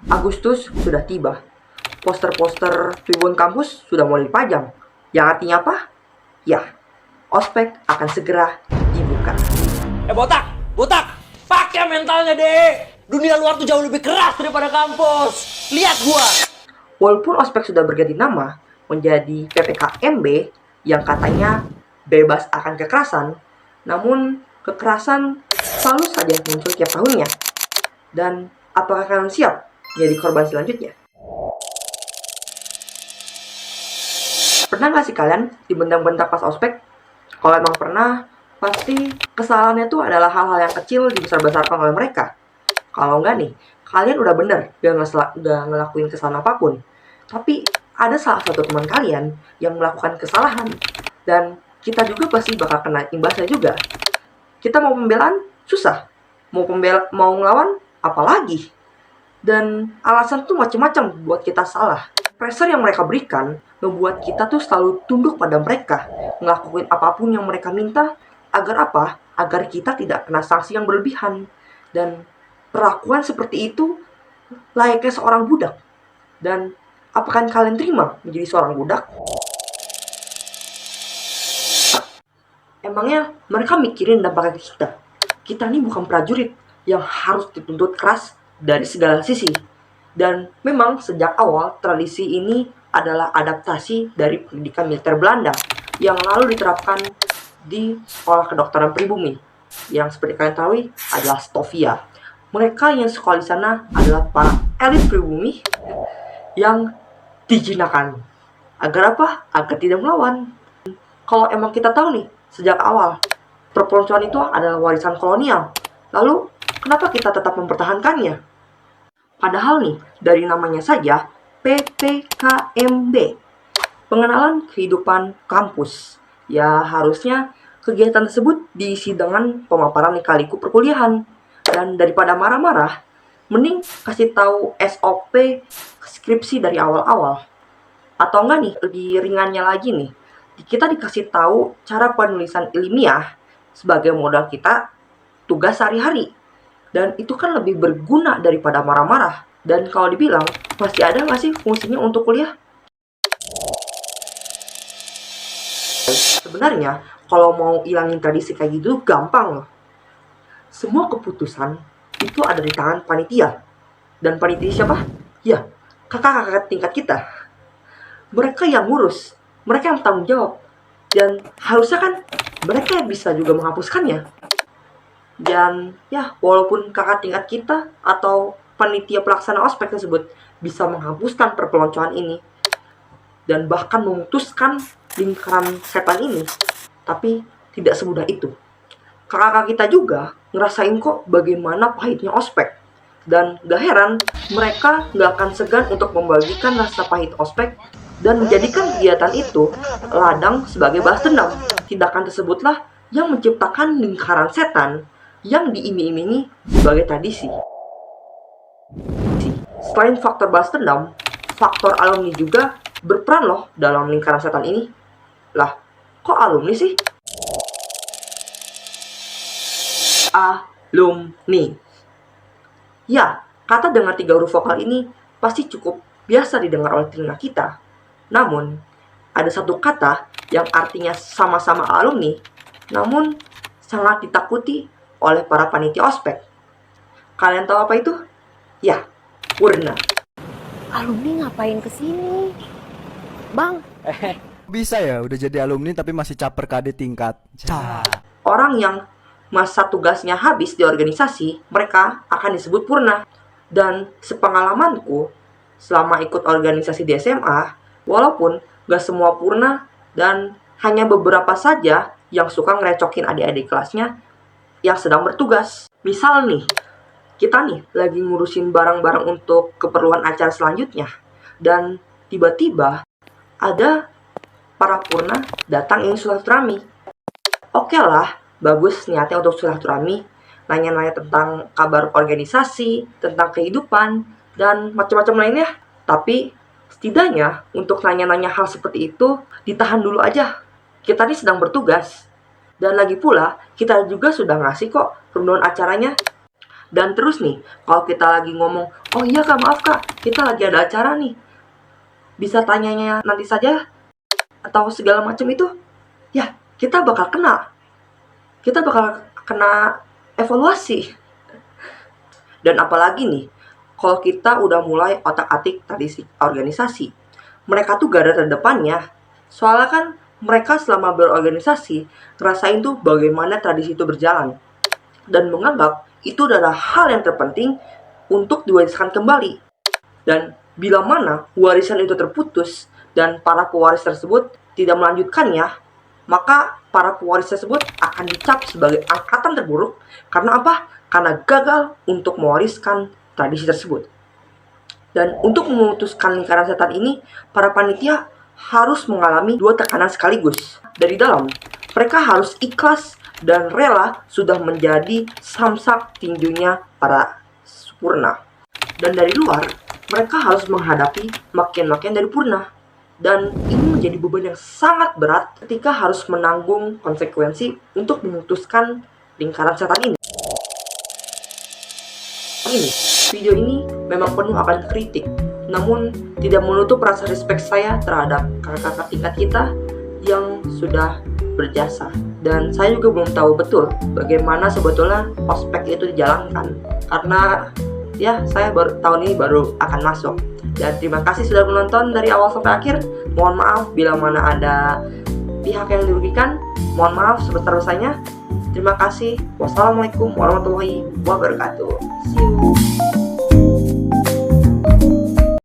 Agustus sudah tiba. Poster-poster tribun kampus sudah mulai dipajang. Yang artinya apa? Ya, ospek akan segera dibuka. Botak, botak, pakai mentalnya deh. Dunia luar tuh jauh lebih keras daripada kampus. Lihat gua. Walaupun ospek sudah berganti nama menjadi PPKMB yang katanya bebas akan kekerasan, namun kekerasan selalu saja muncul tiap tahunnya. Dan apakah kalian siap jadi korban selanjutnya? Pernah gak sih kalian dibentak-bentak pas ospek? Kalau emang pernah, pasti kesalahannya tuh adalah hal-hal yang kecil dibesar-besarkan oleh mereka. Kalau enggak nih, kalian udah bener gak ngelakuin kesalahan apapun. Tapi ada salah satu teman kalian yang melakukan kesalahan. Dan kita juga pasti bakal kena imbasnya juga. Kita mau pembelaan? Susah. Mau ngelawan? Apalagi. Dan alasan tuh macam-macam buat kita salah. Pressure yang mereka berikan membuat kita tuh selalu tunduk pada mereka, ngelakuin apapun yang mereka minta. Agar apa? Agar kita tidak kena sanksi yang berlebihan. Dan perlakuan seperti itu layaknya seorang budak. Dan apakah kalian terima menjadi seorang budak? Emangnya mereka mikirin dampaknya ke kita? Kita ini bukan prajurit yang harus dituntut keras dari segala sisi. Dan memang sejak awal tradisi ini adalah adaptasi dari pendidikan militer Belanda yang lalu diterapkan di sekolah kedokteran pribumi yang seperti kalian tahu adalah Stovia. Mereka yang sekolah di sana adalah para elit pribumi yang dijinakan. Agar apa? Agar tidak melawan. Kalau emang kita tahu nih sejak awal perpeloncoan itu adalah warisan kolonial, lalu kenapa kita tetap mempertahankannya? Padahal nih, dari namanya saja, PPKMB, pengenalan kehidupan kampus. Ya, harusnya kegiatan tersebut diisi dengan pemaparan lika-liku perkuliahan. Dan daripada marah-marah, mending kasih tahu SOP skripsi dari awal-awal. Atau enggak nih, lebih ringannya lagi nih, kita dikasih tahu cara penulisan ilmiah sebagai modal kita tugas sehari-hari. Dan itu kan lebih berguna daripada marah-marah. Dan kalau dibilang, masih ada nggak sih fungsinya untuk kuliah? Sebenarnya, kalau mau hilangin tradisi kayak gitu, gampang loh. Semua keputusan itu ada di tangan panitia. Dan panitia siapa? Ya, kakak-kakak tingkat kita. Mereka yang ngurus, mereka yang tanggung jawab. Dan harusnya kan mereka yang bisa juga menghapuskannya. Dan ya, walaupun kakak tingkat kita atau panitia pelaksana ospek tersebut bisa menghapuskan perpeloncoan ini dan bahkan memutuskan lingkaran setan ini, tapi tidak semudah itu. Kakak-kakak kita juga ngerasain kok bagaimana pahitnya ospek. Dan gak heran mereka gak akan segan untuk membagikan rasa pahit ospek dan menjadikan kegiatan itu ladang sebagai balas dendam. Tindakan tersebutlah yang menciptakan lingkaran setan yang diiming-imingi sebagai tradisi. Selain faktor balas dendam, faktor alumni juga berperan loh dalam lingkaran setan ini. Lah, kok alumni sih? Alumni. Ya, kata dengan 3 huruf vokal ini pasti cukup biasa didengar oleh telinga kita. Namun, ada satu kata yang artinya sama-sama alumni, namun sangat ditakuti oleh para panitia ospek. Kalian tahu apa itu? Ya, Purna. Alumni ngapain kesini? Bang, Bisa ya udah jadi alumni tapi masih caper KD tingkat. Orang yang masa tugasnya habis di organisasi, mereka akan disebut purna. Dan sepengalamanku, selama ikut organisasi di SMA, walaupun gak semua purna dan hanya beberapa saja yang suka ngerecokin adik-adik kelasnya yang sedang bertugas. Misal nih, kita nih lagi ngurusin barang-barang untuk keperluan acara selanjutnya. Dan tiba-tiba ada para purna datang ingin silaturahmi. Oke lah, bagus niatnya untuk silaturahmi, nanya-nanya tentang kabar organisasi, tentang kehidupan, dan macam-macam lainnya. Tapi setidaknya untuk nanya-nanya hal seperti itu ditahan dulu aja. Kita ini sedang bertugas. Dan lagi pula, kita juga sudah ngasih kok rundown acaranya. Dan terus nih, kalau kita lagi ngomong, oh iya kak, maaf kak, kita lagi ada acara nih, bisa tanyanya nanti saja, atau segala macam itu, ya kita bakal kena evaluasi. Dan apalagi nih, kalau kita udah mulai otak-atik tradisi organisasi, mereka tuh garda terdepannya. Soalnya kan mereka selama berorganisasi ngerasain tuh bagaimana tradisi itu berjalan dan menganggap itu adalah hal yang terpenting untuk diwariskan kembali. Dan bila mana warisan itu terputus dan para pewaris tersebut tidak melanjutkannya, maka para pewaris tersebut akan dicap sebagai angkatan terburuk. Karena apa? Karena gagal untuk mewariskan tradisi tersebut. Dan untuk memutuskan lingkaran setan ini, para panitia harus mengalami dua tekanan sekaligus. Dari dalam, mereka harus ikhlas dan rela sudah menjadi samsak tinjunya para Purna. Dan dari luar, mereka harus menghadapi makian-makian dari Purna. Dan ini menjadi beban yang sangat berat ketika harus menanggung konsekuensi untuk memutuskan lingkaran setan ini. Video ini memang penuh akan kritik, namun tidak menutup rasa respect saya terhadap kakak-kakak tingkat kita yang sudah berjasa. Dan saya juga belum tahu betul bagaimana sebetulnya ospek itu dijalankan, karena ya saya tahun ini baru akan masuk. Dan terima kasih sudah menonton dari awal sampai akhir. Mohon maaf bila mana ada pihak yang dirugikan. Mohon maaf sebesar-besarnya. Terima kasih. Wassalamualaikum warahmatullahi wabarakatuh. See you.